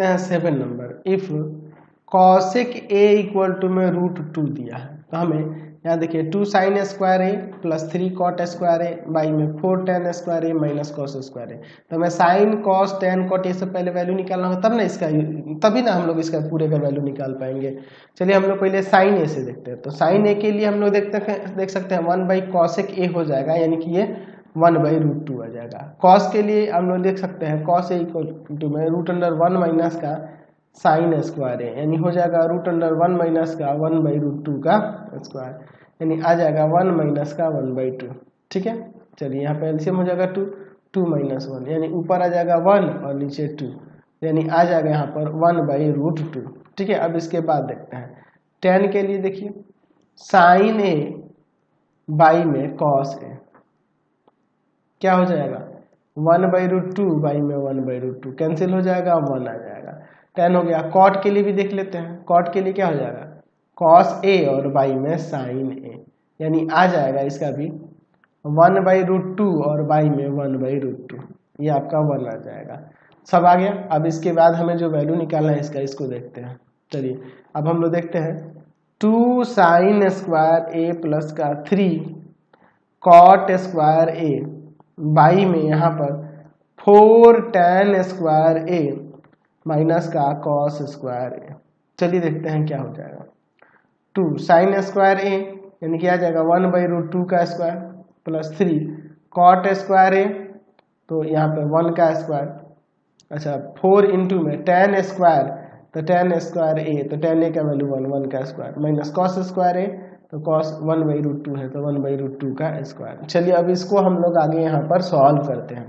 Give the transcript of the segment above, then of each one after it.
देखते हैं 7 number. If cosec A equal to में √2 दिया है तो हमें यहाँ देखिए 2 sin square A plus 3 cot square A by में 4 tan स्क्वायर ए माइनस कॉस स्क्वायर ए। तो हमें साइन कॉस tan कॉट ये सब पहले वैल्यू निकालना होगा तब ना इसका, तभी ना हम लोग इसका पूरे का वैल्यू निकाल पाएंगे। चलिए हम लोग पहले साइन ए से देखते हैं। तो साइन ए के लिए हम लोग देख सकते हैं 1 बाई कॉसेक ए हो जाएगा, यानी कि ये 1 बाई √2 आ जाएगा। कॉस के लिए हम लोग देख सकते हैं कॉस ए इक्वल टू में √1 माइनस का साइन स्क्वायर है, यानी हो जाएगा √1 माइनस का 1 बाई √2 का स्क्वायर, यानी आ जाएगा 1 माइनस का 1/2। ठीक है, चलिए यहाँ पे एलसीएम हो जाएगा 2 माइनस 1, यानी ऊपर आ जाएगा 1 और नीचे 2, यानी आ जाएगा यहाँ पर 1 बाई √2। ठीक है, अब इसके बाद देखते हैं tan के लिए। देखिए साइन ए बाई में कॉस ए क्या हो जाएगा 1 बाई √2 बाई में 1 बाई √2 कैंसिल हो जाएगा, 1 आ जाएगा। tan हो गया। कॉट के लिए भी देख लेते हैं। कॉट के लिए क्या हो जाएगा कॉस ए और बाई में साइन ए, यानी आ जाएगा इसका भी 1 बाई √2 और बाई में 1 बाई √2, ये आपका 1 आ जाएगा। सब आ गया। अब इसके बाद हमें जो वैल्यू निकालना है इसका, इसको देखते हैं। चलिए अब हम लोग देखते हैं 2 साइन स्क्वायर ए प्लस का 3 कॉट स्क्वायर ए बाई में यहाँ पर 4 tan स्क्वायर ए माइनस का कॉस स्क्वायर ए। चलिए देखते हैं क्या हो जाएगा। 2 साइन स्क्वायर ए यानी कि आ जाएगा 1 बाई √2 का स्क्वायर प्लस 3 कॉट स्क्वायर ए, तो यहाँ पे 1 का स्क्वायर। अच्छा 4 इंटू में tan स्क्वायर, तो tan स्क्वायर ए, तो tan ए का वैल्यू 1 का स्क्वायर माइनस कॉस स्क्वायर ए, तो कॉस 1 बाई √2 है, तो 1 बाई √2 का स्क्वायर। चलिए अब इसको हम लोग आगे यहाँ पर सॉल्व करते हैं।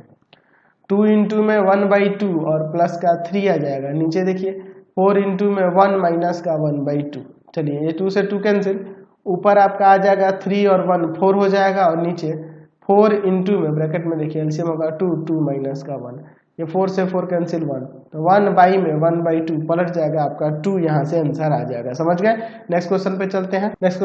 2 इंटू में 1/2 और प्लस का 3 आ जाएगा। नीचे देखिए 4 इंटू में 1 माइनस का 1/2। चलिए ये 2 से 2 कैंसिल, ऊपर आपका आ जाएगा 3 और 1 4 हो जाएगा, और नीचे 4 इंटू में ब्रैकेट में देखिए एलसीएम होगा 2 माइनस का 1, ये 4 से 4 कैंसिल 1, तो 1 बाई में 1/2 पलट जाएगा आपका 2, यहाँ से आंसर आ जाएगा। समझ गए। नेक्स्ट क्वेश्चन पे चलते हैं। नेक्स्ट